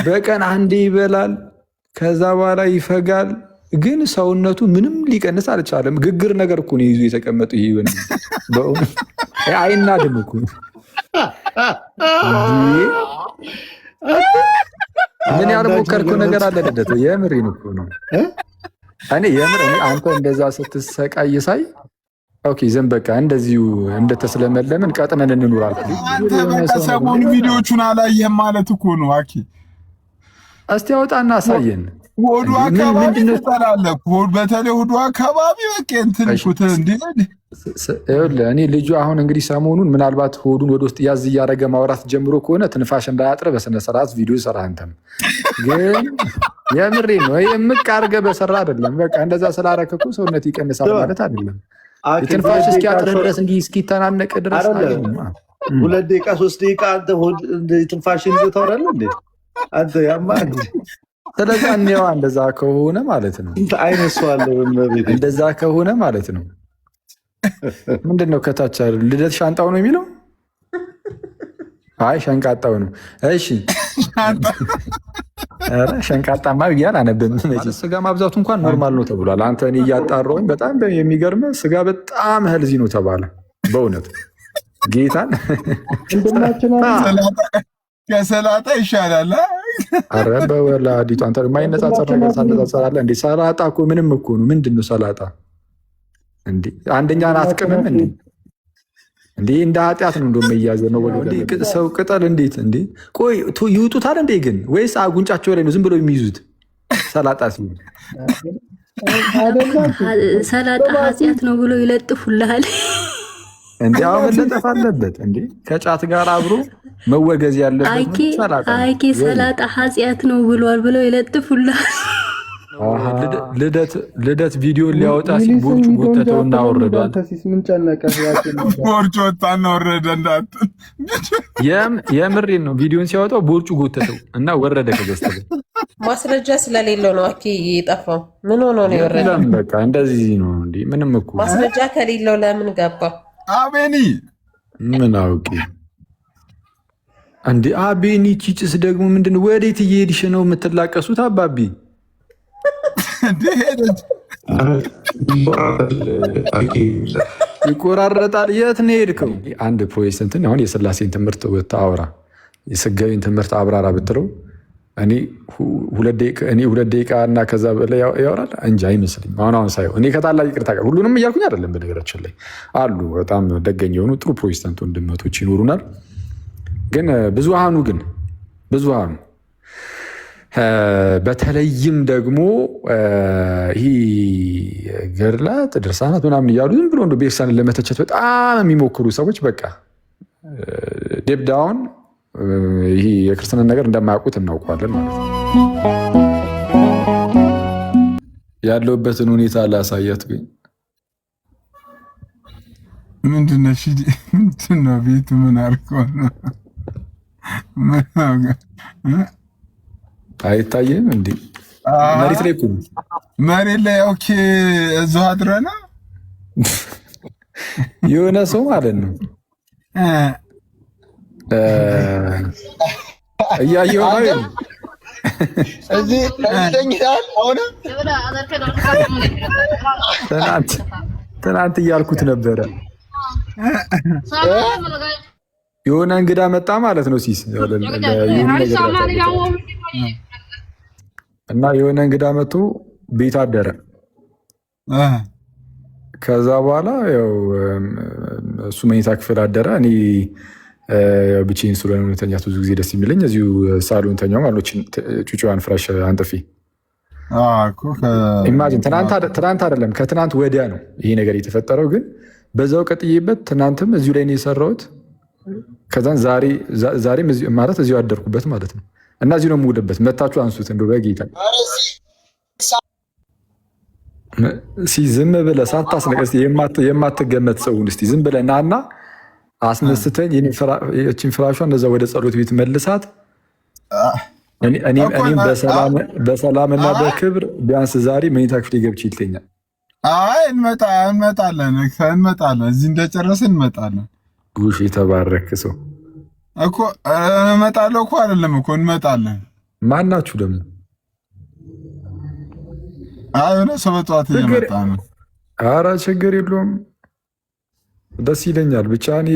በቀን አንዴ ይበላል፣ ከዛ በኋላ ይፈጋል። ግን ሰውነቱ ምንም ሊቀንስ አልቻለም። ግግር ነገር እኮ ነው ይዞ የተቀመጡ። ይሄ በእውነት አይናድም እኮ ምን ያልሞከርኩ ነገር አለ ልደት? የምሬን እኮ ነው። እኔ የምር አንተ እንደዛ ስትሰቃይ ሳይ ኦኬ ዝም በቃ እንደዚሁ እንደተስለመለምን ቀጥነን እንኑራል። አንተ በቃ ሰሞኑን ቪዲዮቹን አላየህም ማለት እኮ ነው። አኪ እስቲ አውጣና አሳየን። ሆዱ አካባቢ ትጠላለህ። በተለይ ሆዱ አካባቢ በቃ እንትን እኔ ልጁ አሁን እንግዲህ ሰሞኑን ምናልባት ሆዱን ወደ ውስጥ ያዝ እያደረገ ማውራት ጀምሮ ከሆነ ትንፋሽ እንዳያጥር በስነስርዓት ቪዲዮ ሰራ። አንተም ግን የምሬ ነው የምቅ አድርገህ በሰራ አይደለም። በቃ እንደዛ ስላደረክ እኮ ሰውነት ይቀንሳል ማለት አይደለም። የትንፋሽ እስኪያጥር ድረስ እንዲህ እስኪተናነቅ ድረስ 2 ደቂቃ 3 ደቂቃ አንተ ትንፋሽን ይዘህ ታወራለህ እንዴ? አንተ ያማ ስለዛ እኔዋ እንደዛ ከሆነ ማለት ነው እንደዛ ከሆነ ማለት ነው ምንድነው ከታች ልደት ሻንጣው ነው የሚለው? አይ ሸንቃጣው ነው። እሺ ሸንቃጣማ ብያል አነብም። ስጋ ማብዛቱ እንኳን ኖርማል ነው ተብሏል። አንተ እኔ እያጣራሁኝ በጣም የሚገርም ስጋ በጣም ህልዚ ነው ተባለ። በእውነት ጌታን ከሰላጣ ይሻላል። አረ በወላዲቱ አንተ የማይነጻጸር ነገር ታነጻጸራለህ እንዴ? ሰላጣ እኮ ምንም እኮ ነው። ምንድን ነው ሰላጣ እንዴ? አንደኛ አትቅምም እንዴ? እንዴ እንደ ኃጢአት ነው እንደው መያዘ ነው ወደ ሰው ቅጠል እንዴት እንዴ? ቆይ ይውጡታል እንዴ ግን? ወይስ ጉንጫቸው ላይ ነው ዝም ብለው የሚይዙት? ሰላጣ ሲሆን ሰላጣ ኃጢአት ነው ብሎ ይለጥፉልሃል እንዴ? አሁን መለጠፍ አለበት እንዴ? ከጫት ጋር አብሮ መወገዝ ያለበት ሰላጣ። አይኬ ሰላጣ ኃጢአት ነው ብሏል ብለው ይለጥፉልሃል። ልደት ቪዲዮ ሊያወጣ ሲል ቦርጩ ጎተተው እና ወረዷል። ቦርጩ ወጣና ወረደ እንዳትል። የምሬን ነው። ቪዲዮን ሲያወጣው ቦርጩ ጎተተው እና ወረደ። ከገዝተው ማስረጃ ስለሌለው ነው አኪ የጠፋው። ምን ሆኖ ነው የወረደው? በቃ እንደዚህ ነው እንዴ? ምንም እኮ ማስረጃ ከሌለው ለምን ገባ? አቤኒ ምን አውቄ እንዴ? አቤኒ ቺጭስ ደግሞ ምንድነው? ወዴት እየሄድሽ ነው የምትላቀሱት? አባቢ ይቆራረጣል። የት ነው የሄድከው? አንድ ፕሮቴስታንትን አሁን የስላሴን ትምህርት አውራ፣ የስጋዊን ትምህርት አብራራ ብትለው እኔ 2 ደቂቃ እና ከዛ በላይ ያወራል እንጂ አይመስልኝ። አሁን ሳይሆን እኔ ከታላቅ ይቅርታ ጋር ሁሉንም እያልኩኝ አይደለም። በነገራችን ላይ አሉ በጣም ደገኝ የሆኑ ጥሩ ፕሮቴስታንት ወንድመቶች ይኖሩናል። ግን ብዙሃኑ በተለይም ደግሞ ይህ ገድላት ድርሳናት ምናምን እያሉ ዝም ብሎ ቤተክርስቲያንን ለመተቸት በጣም የሚሞክሩ ሰዎች በቃ ዴፕዳውን ይህ የክርስትና ነገር እንደማያውቁት እናውቀዋለን ማለት ነው። ያለውበትን ሁኔታ ላሳያት ግን ምንድነው ቤቱ ምን አድርገው ነው? አይታየም እንዴ? መሬት ላይ እኮ መሬት ላይ ኦኬ። እዛው አድረና የሆነ ሰው ማለት ነው እያየው ነው እዚህ ተኝታል። አሁን ትናንት እያልኩት ነበረ። የሆነ እንግዳ መጣ ማለት ነው ሲስ እና የሆነ እንግዳ መጥቶ ቤት አደረ። ከዛ በኋላ ያው እሱ መኝታ ክፍል አደረ። እኔ ብቻዬን ስለሆነ መተኛት ብዙ ጊዜ ደስ የሚለኝ እዚሁ ሳሎን ተኛው ማለት ጩጩዋን ፍራሽ አንጥፌ። ኢማጂን ትናንት አይደለም ከትናንት ወዲያ ነው ይሄ ነገር የተፈጠረው። ግን በዛው ቀጥዬበት ትናንትም እዚሁ ላይ ነው የሰራሁት። ከዛን ዛሬም ማለት እዚሁ አደርኩበት ማለት ነው። እና እዚሁ ነው የምውልበት። መታችሁ አንሱት እንደው በጌታ ዝም ብለህ ሳታስነቀስ የማትገመት ሰውን እስኪ ዝም ብለህ ናና አስነስተኝ የችን ፍራሿ እንደዛ ወደ ጸሎት ቤት መልሳት። እኔም በሰላምና በክብር ቢያንስ ዛሬ መኝታ ክፍሌ ገብቼ ይልተኛል። አይ እንመጣለን። እዚህ እንደጨረስን እንመጣለን። ጉሽ የተባረክ ሰው እኮ እመጣለሁ እኮ አይደለም እኮ እንመጣለን። ማናችሁ ደግሞ? የሆነ ሰው በጠዋት እየመጣ ነው። ኧረ ችግር የለውም ደስ ይለኛል። ብቻ እኔ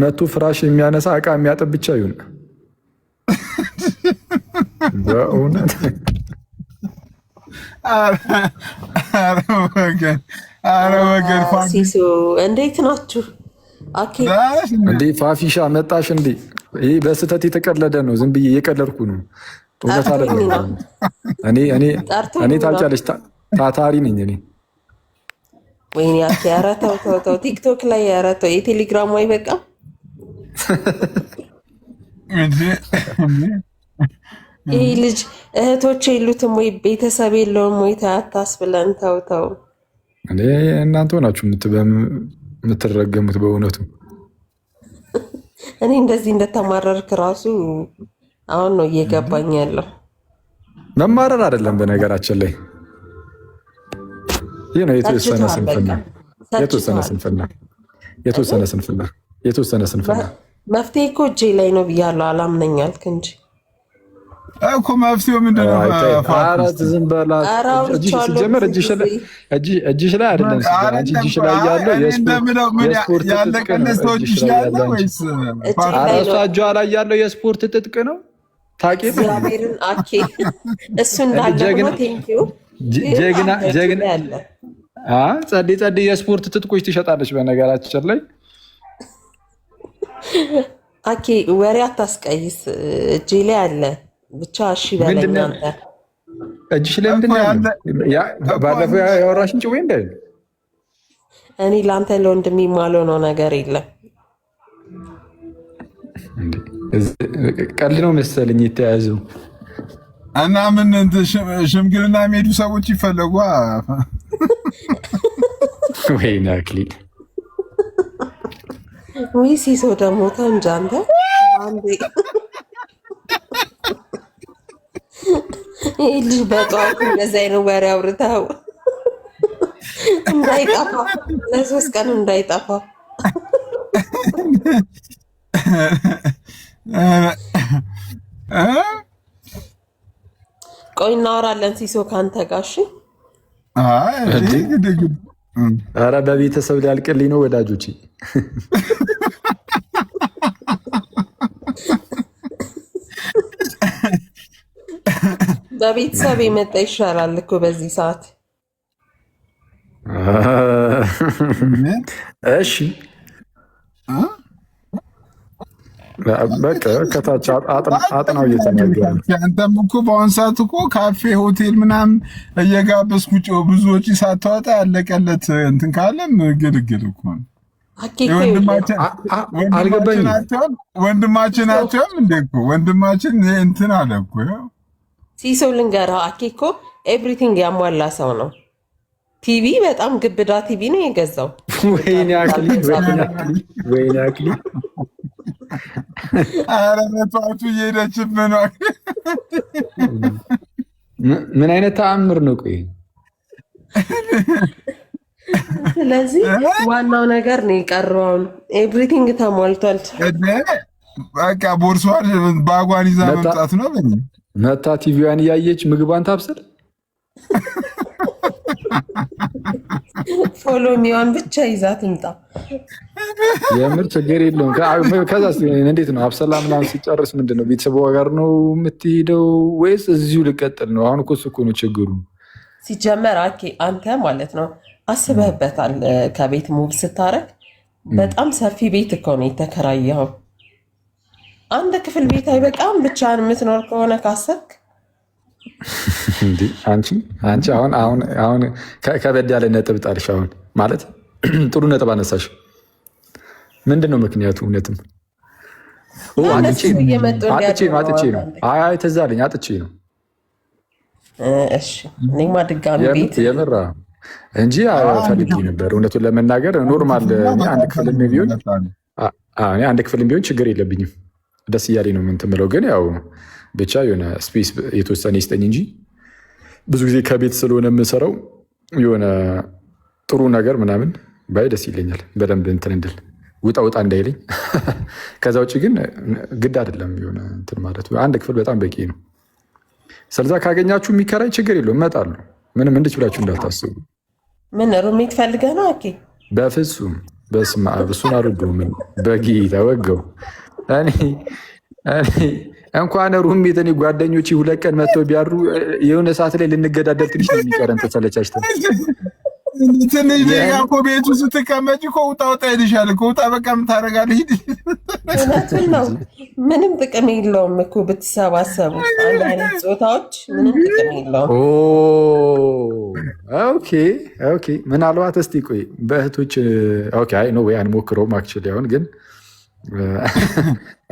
መቶ ፍራሽ የሚያነሳ እቃ የሚያጥብ ብቻ ይሁን። በእውነት ኧረ ወገን ሲሱ እንዴት ናችሁ? እንዴ ፋፊሻ መጣሽ እንዴ? ይህ በስህተት የተቀለደ ነው። ዝም ብዬ እየቀለድኩ ነው። እውነት አይደለም። እኔ ታውቂያለሽ፣ ታታሪ ነኝ እኔ። ወይኔ አኬ፣ ኧረ ተው ተው ተው። ቲክቶክ ላይ ኧረ ተው። የቴሌግራሙ አይበቃም? ይህ ልጅ እህቶች የሉትም ወይ ቤተሰብ የለውም ወይ? ታታስብለን። ተው ተው። እናንተ ሆናችሁ የምትረገሙት በእውነቱ። እኔ እንደዚህ እንደተማረርክ ራሱ አሁን ነው እየገባኝ ያለው። መማረር አይደለም በነገራችን ላይ ይህ ነው የተወሰነ ስንፍና፣ የተወሰነ ስንፍና። መፍትሄ እኮ እጄ ላይ ነው ብያለሁ። አላምነኝ አልክ እንጂ እኮ መፍትሄው ምንድን ነው? ዝም በላት። ሲጀመር እጅሽ ላይ አይደለም፣ እጅሽ ላይ ያለው የስፖርት ትጥቅ ነው። እሷ እጇ ላይ ያለው የስፖርት ትጥቅ ነው። ታውቂ እግዚአብሔርን አኬ እሱ እንዳለ ቴንኪው ጀግና ጸዴ የስፖርት ትጥቆች ትሸጣለች። በነገራችን ላይ አኬ ወሬ አታስቀይስ። እጄ ላይ አለ ብቻ። እሺ በለኝ አንተ። እጅሽ ላይ ምንድን ነው? ባለፈው ያወራሽን ጭዌ እንደ እኔ ለአንተ ለወንድሜ የማልሆነው ነገር የለም። ቀልድ ነው መሰለኝ የተያዘው። እና ምን ሽምግልና የሚሄዱ ሰዎች ይፈለጉ ወይ አክሊል ወይ ሲሶ ደግሞ ተንጃ አንተ ይህ ልጅ በጠዋቱ እንደዚ አይነት ወሬ አውርተው እንዳይጠፋ ለ3 ቀን እንዳይጠፋ። ቆይ እናወራለን ሲሶ ከአንተ ጋር። እሺ ኧረ በቤተሰብ ሊያልቅልኝ ነው ወዳጆቼ። በቤተሰብ የመጣ ይሻላል እኮ በዚህ ሰዓት። እሺ በቃ ከታች አጥናው እየተናገረ አንተም እኮ በአሁን ሰዓት እኮ ካፌ ሆቴል ምናምን እየጋበዝኩ ብዙ ወጪ ሳታወጣ ያለቀለት እንትን ካለም ግልግል እኮ ነው። ወንድማችን አትሆም እንዴ እኮ ወንድማችን እንትን አለ እኮ ሲሶ ልንገርህ። አኬ እኮ ኤቭሪቲንግ ያሟላ ሰው ነው። ቲቪ በጣም ግብዳ ቲቪ ነው የገዛው። ወይኔ አክሊል ወይኔ አክሊል ኧረ በጠዋቱ እየሄደችብህ ነው። ምን አይነት ተአምር ነው? ቆይ ስለዚህ ዋናው ነገር ነው የቀረውን። ኤቭሪቲንግ ተሟልቷል። በቃ ቦርሷን ባጓን ይዛ መምጣት ነው። መታ ቲቪዋን እያየች ምግቧን ታብስል። ፎሎሚዋን ብቻ ይዛ ትምጣ። የምር ችግር የለውም። ከዛ እንዴት ነው አብሰላ ምናምን ሲጨርስ ምንድን ነው ቤተሰቧ ጋር ነው የምትሄደው ወይስ እዚሁ ልቀጥል ነው? አሁን እኮ እሱ እኮ ነው ችግሩ። ሲጀመር አኬ አንተ ማለት ነው አስበህበታል? ከቤት ሙቭ ስታረግ በጣም ሰፊ ቤት እኮ ነው የተከራየኸው። አንድ ክፍል ቤት አይበቃም? ብቻህን የምትኖር ከሆነ ካሰብክ አንቺ አሁን ከበድ ያለ ነጥብ ጣልሽ። አሁን ማለት ጥሩ ነጥብ አነሳሽ። ምንድን ነው ምክንያቱ? እውነትም አጥቼ ነው። አይ ትዝ አለኝ አጥቼ ነው። እሺ እኔማ ድጋሚ ቤት የምራ እንጂ ፈልጌ ነበር። እውነቱን ለመናገር ኖርማል አንድ ክፍልም ቢሆን ችግር የለብኝም። ደስ እያለኝ ነው እንትን የምለው። ግን ያው ብቻ የሆነ ስፔስ የተወሰነ ይስጠኝ እንጂ ብዙ ጊዜ ከቤት ስለሆነ የምሰራው የሆነ ጥሩ ነገር ምናምን ባይ ደስ ይለኛል። በደንብ እንትን እንድል ውጣ እንዳይለኝ። ከዛ ውጭ ግን ግድ አይደለም የሆነ እንትን ማለት አንድ ክፍል በጣም በቂ ነው። ስለዛ ካገኛችሁ የሚከራይ ችግር የለውም እመጣለሁ። ምንም እንድች ብላችሁ እንዳታስቡ። ምን ሩሜት ፈልገህ ነው? ኦኬ በፍጹም በስመ አብ እሱን አድርጎ ምን በጌታ ወገው እኔ እንኳን ሩሜት እኔ ጓደኞቼ 2 ቀን መጥተው ቢያድሩ የሆነ ሰዓት ላይ ልንገዳደል ትንሽ ነው የሚቀረን ተሰለቻችተን። ትንሽ ደቂቃ እኮ ቤቱ ስትቀመጭ እኮ ውጣ ውጣ ይልሻል እኮ። ውጣ በቃ ምን ታደርጋለህ? ሂድ። እውነቱን ነው። ምንም ጥቅም የለውም እኮ ብትሰባሰቡ አንድ አይነት ጾታዎች ምንም ጥቅም የለውም። ኦኬ ምናልባት እስቲ ቆይ በእህቶች ኦኬ አይ ነው ወይ አንሞክረውም። አክቹዋሊ አሁን ግን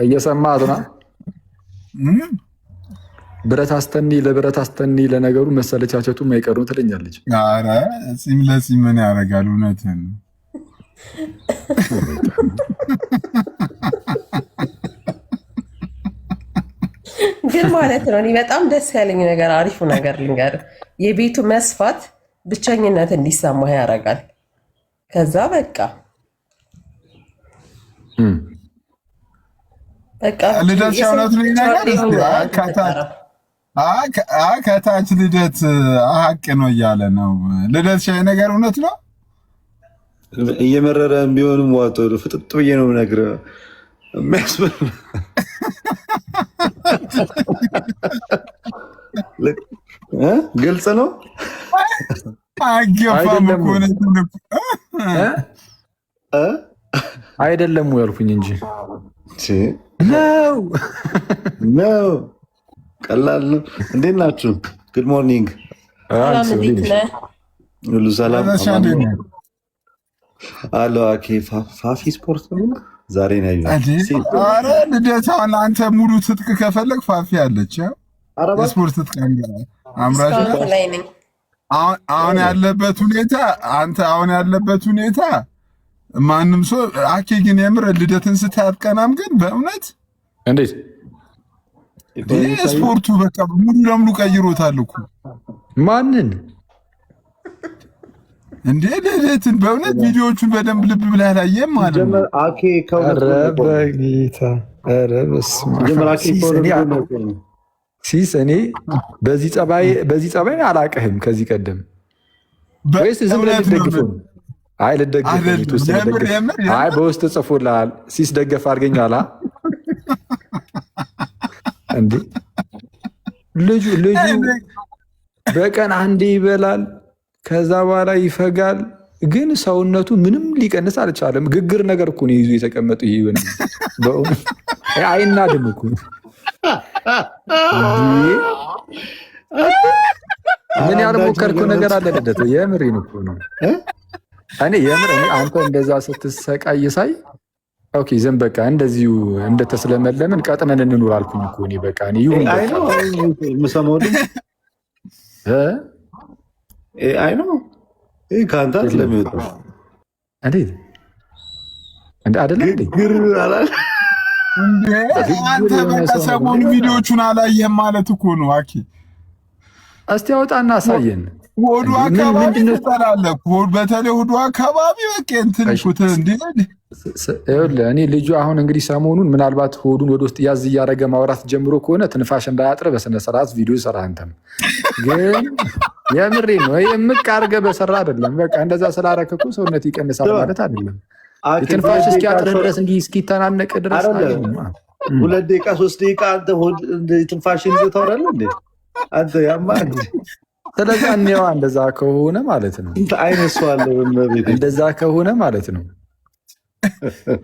እየሰማት ነው። ብረት አስተኒ ለብረት አስተኒ ለነገሩ መሰለቻቸቱ የማይቀሩ ትለኛለች። ኧረ ፂም ለፂም ምን ያደርጋል? እውነትን ግን ማለት ነው። እኔ በጣም ደስ ያለኝ ነገር አሪፉ ነገር ልንገርህ፣ የቤቱ መስፋት ብቸኝነት እንዲሰማህ ያደርጋል። ከዛ በቃ ልደት ሻውነት ከታች ልደት ሀቅ ነው እያለ ነው። ልደት ሻይ ነገር እውነት ነው። እየመረረ ቢሆንም ዋጦ ፍጥጥ ብዬ ነው የምነግርህ። የሚያስብል ግልጽ ነው። አይደለም ያልኩኝ እንጂ ነው። ቀላል ነው። እንዴት ናችሁ? ጉድ ሞርኒንግ። ሁሉ ሰላም አሎ። ፋፊ ስፖርት ነው ዛሬ ነው። ኧረ ልደታውን አንተ ሙሉ ትጥቅ ከፈለግ ፋፊ አለች። ስፖርት ትጥቅ አምራች አሁን ያለበት ሁኔታ አንተ አሁን ያለበት ሁኔታ ማንም ሰው አኬ ግን የምር ልደትን ስታያጥቀናም ግን በእውነት እንዴት ስፖርቱ በቃ ሙሉ ለሙሉ ቀይሮታል እኮ። ማንን እንዴ ልደትን በእውነት ቪዲዮዎቹን በደንብ ልብ ብለህ አላየህም ማለት ነው? አኬ በጌታ ኧረ በስመ አብ ሲስ እኔ በዚህ ጸባይ አላቀህም ከዚህ ቀደም ወይስ ዝም ብለህ ልትደግፈው? አይ ልደግፈው። አይ በውስጥ ጽፎልሃል ሲስ ደገፍ አድርገኛላ እንዴ ልጁ በቀን አንዴ ይበላል፣ ከዛ በኋላ ይፈጋል። ግን ሰውነቱ ምንም ሊቀንስ አልቻለም። ግግር ነገር እኮ ነው ይዞ የተቀመጡ። ይሄ በእውነት አይናድም እኮ ምን ያልሞከርኩ ነገር አለ ልደት? የምሬን እኮ ነው። እኔ አንተ እንደዛ ስትሰቃይ ሳይ ኦኬ ዝም በቃ እንደዚሁ እንደተስለመለምን ቀጥነን እንኑር አልኩኝ እኮ እኔ በቃ እኔ ይሁን የምሰማው አይ ነው ከአንተ ስለሚወጣው እንዴት አይደለም አንተ በቃ ሰሞኑን ቪዲዮቹን አላየህም ማለት እኮ ነው። አኬ እስቲ አውጣና አሳየን። ሆዱ አካባቢ ትጠላለህ። በተለይ ሆዱ አካባቢ በቃ እንትን ሹት እንዴ እኔ ልጁ አሁን እንግዲህ ሰሞኑን ምናልባት ሆዱን ወደ ውስጥ ያዝ እያደረገ ማውራት ጀምሮ ከሆነ ትንፋሽ እንዳያጥር በስነ ስርዓት ቪዲዮ ሰራ። አንተም ግን የምሬ ነው የምቅ አድርገህ በሰራ አይደለም። በቃ እንደዛ ስላደረክ እኮ ሰውነት ይቀንሳል ማለት አይደለም። የትንፋሽ እስኪያጥር ድረስ እንዲህ እስኪተናነቅ ድረስ 2 ደቂቃ 3 ደቂቃ አንተ ትንፋሽን ይዘህ ታወራለህ እንዴ አንተ ያማ። ስለዚህ እኔዋ እንደዛ ከሆነ ማለት ነው እንደዛ ከሆነ ማለት ነው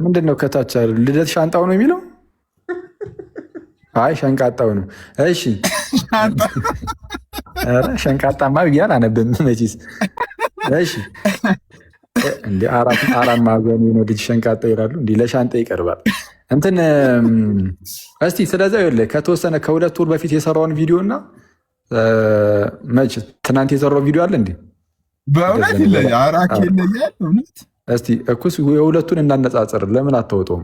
ምንድን ነው ከታች ልደት ሻንጣው ነው የሚለው? አይ ሸንቃጣው ነው። እሺ ሸንቃጣማ ብያል አነብም መቼስ። እሺ እንደ አራት ማዕዘን ነው ልጅ ሸንቃጣ ይላሉ። እንዲህ ለሻንጣ ይቀርባል እንትን። እስቲ ስለዛ ይኸውልህ ከተወሰነ ከ2 ወር በፊት የሰራውን ቪዲዮ እና መች ትናንት የሰራው ቪዲዮ አለ እንዴ? በእውነት ይለያል። አራክ ይለያል እውነት። እስቲ እኩስ የሁለቱን እናነጻጽር። ለምን አታወጣውም?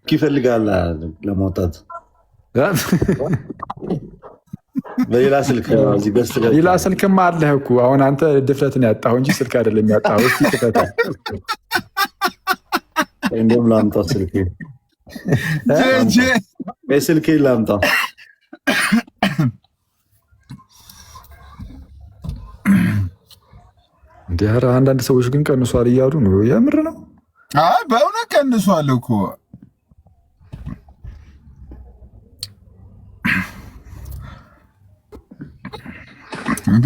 ይፈልጋል ለማውጣት በሌላ ስልክ ሌላ ስልክማ አለህ እኮ። አሁን አንተ ድፍረትን ያጣኸው እንጂ ስልክ አይደለም ያጣኸው። እስቲ ክፈታ እንደውም ላምጣ ስልክ ስልክ ላምጣ። እንዲህ ኧረ አንዳንድ ሰዎች ግን ቀንሷል እያሉ ነው። የምር ነው? በእውነት ቀንሷል እኮ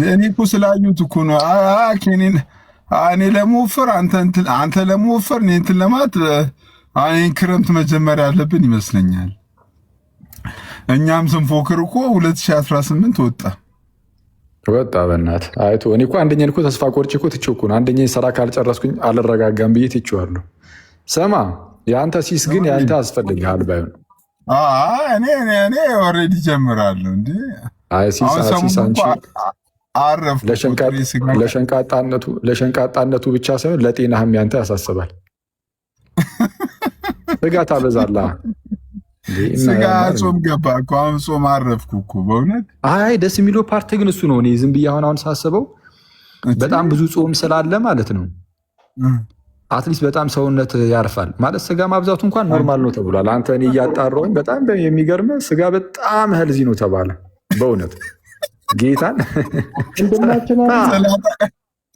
እኔ እኮ ስላዩት እኮ ነው። እኔ ለመወፈር አንተ ለመወፈር እኔ እንትን ለማለት እኔን ክረምት መጀመሪያ ያለብን ይመስለኛል። እኛም ስንፎክር እኮ 2018 ወጣ። በእናትህ አይቶ እኔ እኮ አንደኛን እኮ ተስፋ ቆርጬ እኮ ትቼው እኮ ነው። አንደኛ ስራ ካልጨረስኩኝ አልረጋጋም ብዬ ትቼዋለሁ። ስማ የአንተ ሲስ ግን የአንተ አስፈልግሃል ባይሆን እኔ ኦልሬዲ ጀምራለሁ እንዴ ለሸንቃጣነቱ ብቻ ሳይሆን ለጤናህም ያንተ ያሳስባል። ስጋ ታበዛለህ። ስጋ ጾም ገባ እኮ አሁን ጾም አረፍኩ እኮ በእውነት። አይ ደስ የሚለው ፓርት ግን እሱ ነው። እኔ ዝም ብዬ አሁን ሳስበው በጣም ብዙ ጾም ስላለ ማለት ነው አትሊስት በጣም ሰውነት ያርፋል ማለት። ስጋ ማብዛቱ እንኳን ኖርማል ነው ተብሏል። አንተ እኔ እያጣራሁኝ በጣም የሚገርም ስጋ በጣም ህልዚ ነው ተባለ በእውነት ጌታን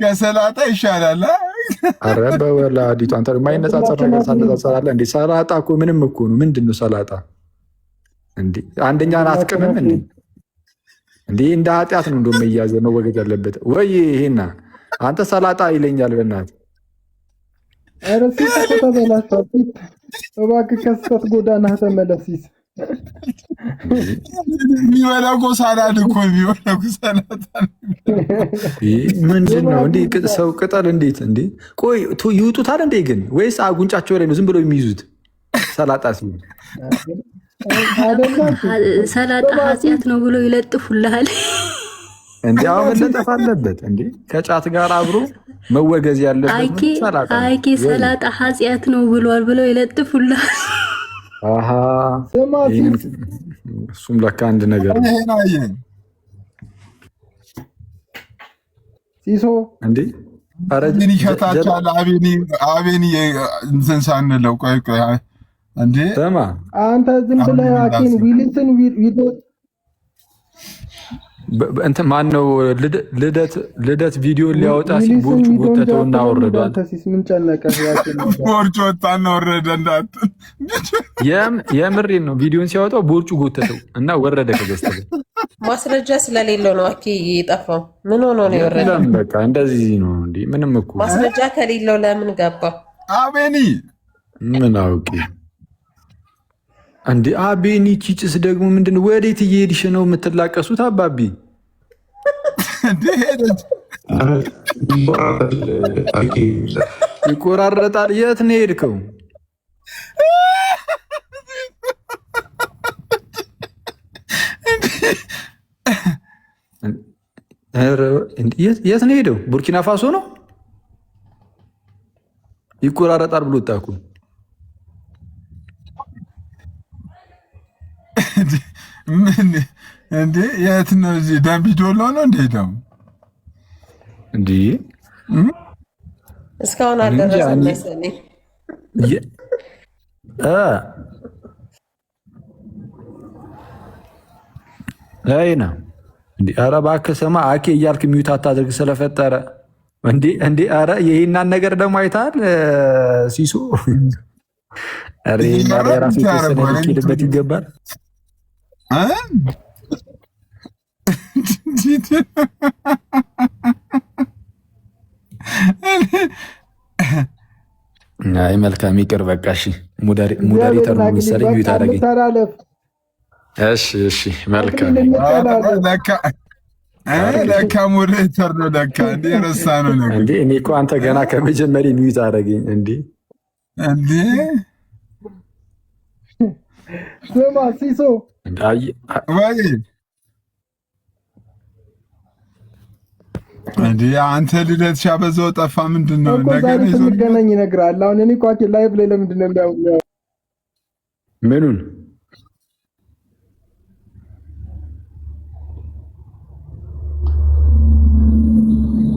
ከሰላጣ ይሻላል። ኧረ በወላዲቱ አንተ የማይነጻጸር ነገር ታነጻጸራለህ እንዴ? ሰላጣ እኮ ምንም እኮ ነው። ምንድን ነው ሰላጣ እንዴ? አንደኛን አትቅምም እንዴ? እንደ ኃጢአት ነው እንደው መያዘ መወገድ ያለበት ወይ? ይሄና አንተ ሰላጣ ይለኛል በእናትህ። ኧረ ሲስ እኮ ተበላሽቷል። እባክህ ከስተት ጎዳና ተመለስ። የሚበላው እኮ ሳላድ እኮ የሚበላው ሰላጣ ምንድን ነው እንዴ? ሰው ቅጠል እንዴት እንዴ? ቆይ ይውጡታል እንዴ ግን? ወይስ ጉንጫቸው ላይ ነው ዝም ብሎ የሚይዙት? ሰላጣ ሲሆን ሰላጣ ኃጢአት ነው ብሎ ይለጥፉልሃል እንዴ? አሁን መለጠፍ አለበት እንዴ? ከጫት ጋር አብሮ መወገዝ ያለበት አይኬ ሰላጣ ኃጢአት ነው ብሏል ብለው ይለጥፉልሃል። እሱም ለካ አንድ ነገር ሲሶ እንዴ ይከታቻል። አቤኒ እንትን ሳንለው ቆይ እንዴ ስማ አንተ ዝም ብለህ አኪን ዊልስን ቪዲዮ እንትን ማነው ልደት ቪዲዮ ሊያወጣ ሲል ቦርጩ ጎተተውና ወረዷል። ምን ጨነቀህ? ቦርጩ ወጣና ወረደ እንዳትል የምሬን ነው። ቪዲዮን ሲያወጣው ቦርጩ ጎተተው እና ወረደ ከገዝተው። ማስረጃ ስለሌለው ነው አኪ የጠፋው። ምን ሆኖ ነው የወረደው? በቃ እንደዚህ ነው እንዴ? ምንም እኮ ማስረጃ ከሌለው ለምን ገባ? አቤኒ ምን አውቂ እንዴ? አቤኒ ቺጭስ ደግሞ ምንድን ነው? ወዴት እየሄድሽ ነው የምትላቀሱት? አባቢ ይቆራረጣል። የት ነው የሄድከው? የት ነው ሄደው? ቡርኪና ፋሶ ነው። ይቆራረጣል ብሎ ወጣኩ። እንዴ የት ነው? እዚህ ደንቢ ዶሎ ነው እንዴ? ነው እንዴ? እስካሁን አልደረሰም መሰለኝ። አይና እንዴ? ኧረ እባክህ ስማ አኬ እያልክ ሚዩት አታድርግ ስለፈጠረ። እንዴ ኧረ ይሄናን ነገር ደግሞ አይተሃል ሲሶ? ኧረ ይሄና የራሱ የተወሰነ ሊኬድበት ይገባል። አይ መልካም ይቅር በቃ እሺ። ሙዳሪተር ነው መሰለኝ ሚዩት አደረገኝ። እሺ መልካም ለካ ሞዴሬተር ነው ለካ። እንዴ ረሳ ነው ነገር እንዴ? እኔ እኮ አንተ ገና ከመጀመሪያ ሚዩት አደረገኝ እንዴ? ስማ ሲሶ ወይ እንዴ አንተ ልደት ሻበዛው ጠፋ። ምንድን ነው ነገር ይዞ ገናኝ ይነግራል። አሁን እኔ ቋቂ ላይቭ ላይ ለምንድን ነው የሚያው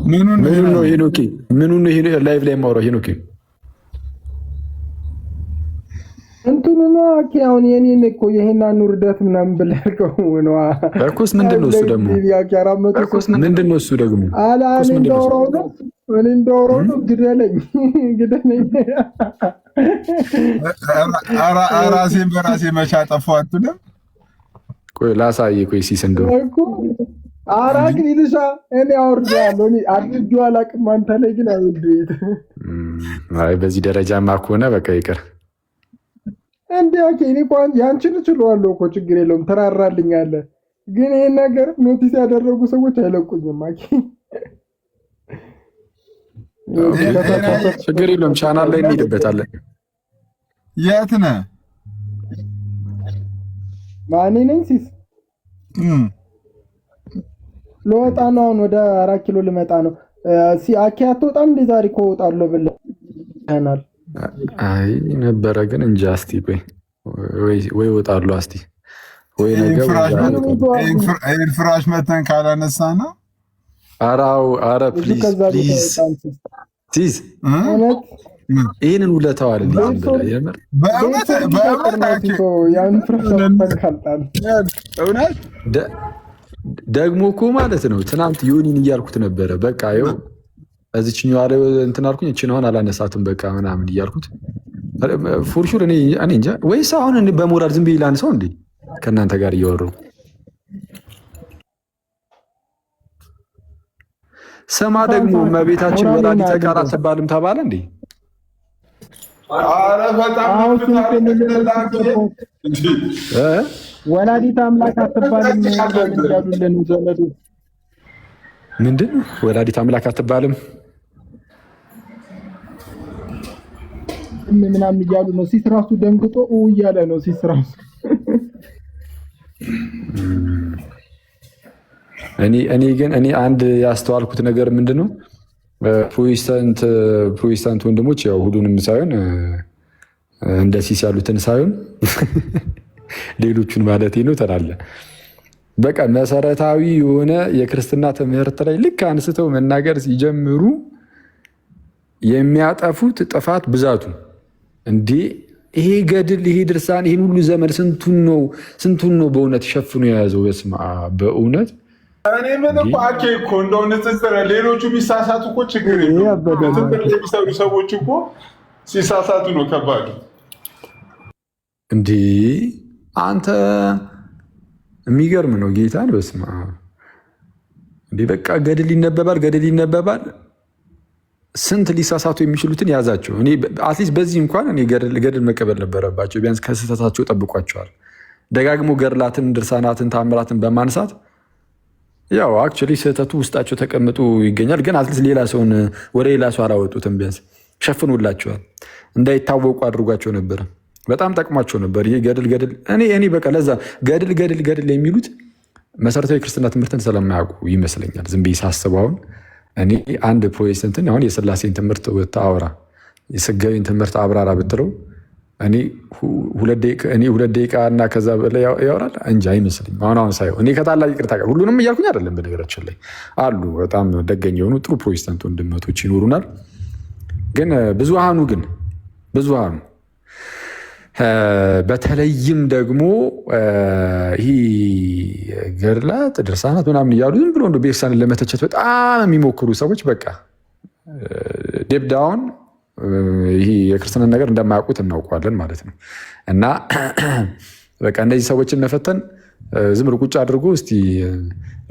ምኑን ነው ሄኖኪ? ምኑን ነው ላይቭ ላይ የማወራው ሄኖኪ? እንትኑ ነው ኦኬ አሁን የኔን እኮ ይሄን ውርደት ምናምን ብለርከው ነው እኮስ ምንድነው እሱ ደግሞ እኮስ ምንድነው እሱ ደግሞ አላን እንደወረው ነው ግደለኝ ራሴን በራሴ መቻ ጠፋው አትልም። ቆይ ላሳይ ቆይ ሲስ እንደው አራግ ሊልሻ እኔ አወርዳለሁ እኔ አድርጌው አላውቅም። አንተ ላይ ግን አይወልድ አይ በዚህ ደረጃማ ከሆነ በቃ ይቅር እንዴ። ኦኬ እኔ እንኳን ያንቺን እችለዋለሁ እኮ ችግር የለውም ተራራልኛለህ። ግን ይሄን ነገር ኖቲስ ያደረጉ ሰዎች አይለቁኝም። ችግር የለውም ቻናል ላይ እንሄድበታለን። የት ነህ? ማን ነኝ? ሲስ ልወጣ ነው አሁን ወደ 4 ኪሎ ልመጣ ነው። አኬ አትወጣም እንዴ? ዛሬ እኮ እወጣለሁ ብለናል። አይ ነበረ ግን እንጃ። እስቲ ቆይ ወይ እወጣለሁ እስቲ ወይ ነገ ፍራሽ መተን ካላነሳ ነው። ኧረ ፕሊዝ ፕሊዝ ይህንን ውለታው አይደለም ደግሞ እኮ ማለት ነው። ትናንት ዮኒን እያልኩት ነበረ። በቃ ይኸው እዚችኛዋ ላይ እንትን አልኩኝ። እችን አሁን አላነሳትም በቃ ምናምን እያልኩት ፎርሹር እኔ እንጃ። ወይስ አሁን በሞራል ዝም ብዬ ላንሳው እንዴ ከእናንተ ጋር እያወራሁ? ስማ ደግሞ እመቤታችን ወላዲተ ቃል አትባልም ተባለ እንዴ? ኧረ በጣም ወላዲተ አምላክ አትባልም እንዳሉልን ዘመዱ። ምንድን ወላዲተ አምላክ አትባልም ምናምን እያሉ ነው። ሲስ ራሱ ደንግጦ እያለ ነው። ሲስ ራሱ እኔ አንድ ያስተዋልኩት ነገር ምንድን ነው፣ ፕሮቴስታንት ወንድሞች ያው ሁሉንም ሳይሆን እንደ ሲስ ያሉትን ሳይሆን ሌሎቹን ማለት ነው ተላለ በቃ መሰረታዊ የሆነ የክርስትና ትምህርት ላይ ልክ አንስተው መናገር ሲጀምሩ የሚያጠፉት ጥፋት ብዛቱ እንዴ! ይሄ ገድል ይሄ ድርሳን ይሄን ሁሉ ዘመን ስንቱን ነው በእውነት ሸፍኖ የያዘው? በስመ አብ በእውነት እኔ ምን እኮ አኬ እኮ እንደው ንጽጽር ሌሎቹ ቢሳሳቱ እኮ ችግር የለውም። የሚሰሩ ሰዎች እኮ ሲሳሳቱ ነው ከባድ እንዴ! አንተ የሚገርም ነው ጌታን። በስመ አብ እንዴ! በቃ ገድል ይነበባል። ስንት ሊሳሳቱ የሚችሉትን ያዛቸው። እኔ አትሊስት በዚህ እንኳን እኔ ገድል መቀበል ነበረባቸው። ቢያንስ ከስህተታቸው ጠብቋቸዋል። ደጋግሞ ገድላትን፣ ድርሳናትን፣ ታምራትን በማንሳት ያው አክቹዋሊ ስህተቱ ውስጣቸው ተቀምጦ ይገኛል። ግን አትሊስት ሌላ ሰውን ወደ ሌላ ሰው አላወጡትም። ቢያንስ ሸፍኑላቸዋል። እንዳይታወቁ አድርጓቸው ነበረ። በጣም ጠቅሟቸው ነበር። ይሄ ገድል እኔ በቃ ለዛ ገድል የሚሉት መሰረታዊ ክርስትና ትምህርትን ስለማያውቁ ይመስለኛል። ዝም ብዬ ሳስበው አሁን እኔ አንድ ፕሮቴስታንትን አሁን የስላሴን ትምህርት አውራ የስጋዊን ትምህርት አብራራ ብትለው እኔ ሁለት ደቂቃ እና ከዛ በላይ ያወራል እንጂ አይመስልኝ። አሁን ሳይሆን እኔ ከታላቅ ይቅርታ ጋር ሁሉንም እያልኩኝ አይደለም። በነገራችን ላይ አሉ በጣም ደገኛ የሆኑ ጥሩ ፕሮቴስታንት ወንድመቶች ይኖሩናል። ግን ብዙሃኑ በተለይም ደግሞ ይህ ገድላት ድርሳናት ምናምን እያሉ ዝም ብሎ እንደ ቤተክርስቲያንን ለመተቸት በጣም የሚሞክሩ ሰዎች በቃ ዴፕዳውን ይህ የክርስትናን ነገር እንደማያውቁት እናውቀዋለን ማለት ነው። እና በቃ እነዚህ ሰዎችን መፈተን ዝም ብሎ ቁጭ አድርጎ እስቲ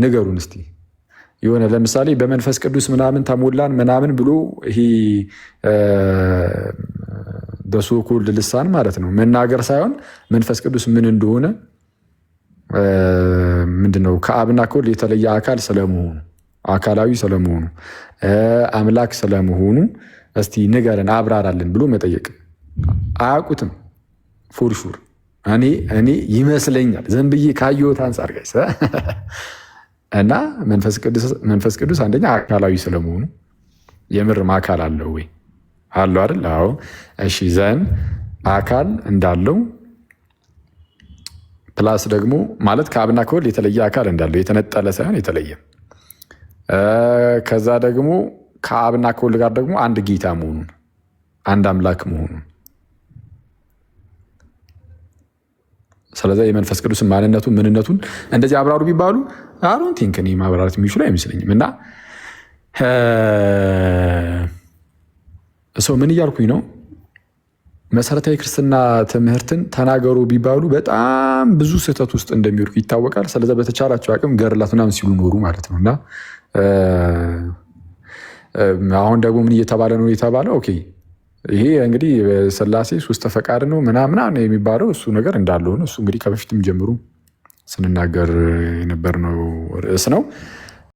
ንገሩን እስቲ የሆነ ለምሳሌ በመንፈስ ቅዱስ ምናምን ተሞላን ምናምን ብሎ ይሄ በሶኮልድ ልሳን ማለት ነው መናገር ሳይሆን መንፈስ ቅዱስ ምን እንደሆነ ምንድነው ከአብና ከወልድ የተለየ አካል ስለመሆኑ አካላዊ ስለመሆኑ አምላክ ስለመሆኑ እስቲ ንገረን አብራራልን ብሎ መጠየቅ አያውቁትም። ፎርሹር እኔ ይመስለኛል ዝም ብዬ ካየሁት አንጻር ጋይስ እና መንፈስ ቅዱስ አንደኛ አካላዊ ስለመሆኑ የምርም አካል አለው ወይ አለው አይደል? አዎ። እሺ ዘን አካል እንዳለው ፕላስ ደግሞ ማለት ከአብና ከወልድ የተለየ አካል እንዳለው የተነጠለ ሳይሆን የተለየ ከዛ ደግሞ ከአብና ከወልድ ጋር ደግሞ አንድ ጌታ መሆኑን አንድ አምላክ መሆኑን ስለዚህ የመንፈስ ቅዱስን ማንነቱን ምንነቱን እንደዚህ አብራሩ ቢባሉ አሮን ቲንክ እኔ ማብራራት የሚችሉ አይመስለኝም። እና ሰው ምን እያልኩኝ ነው? መሰረታዊ ክርስትና ትምህርትን ተናገሩ ቢባሉ በጣም ብዙ ስህተት ውስጥ እንደሚወድቁ ይታወቃል። ስለዚህ በተቻላቸው አቅም ገርላት ምናምን ሲሉ ኖሩ ማለት ነው። እና አሁን ደግሞ ምን እየተባለ ነው የተባለ? ኦኬ ይሄ እንግዲህ ስላሴ ሶስት ፈቃድ ነው ምናምን የሚባለው እሱ ነገር እንዳለ ሆነ። እሱ እንግዲህ ከበፊትም ጀምሮ ስንናገር የነበርነው ርዕስ ነው።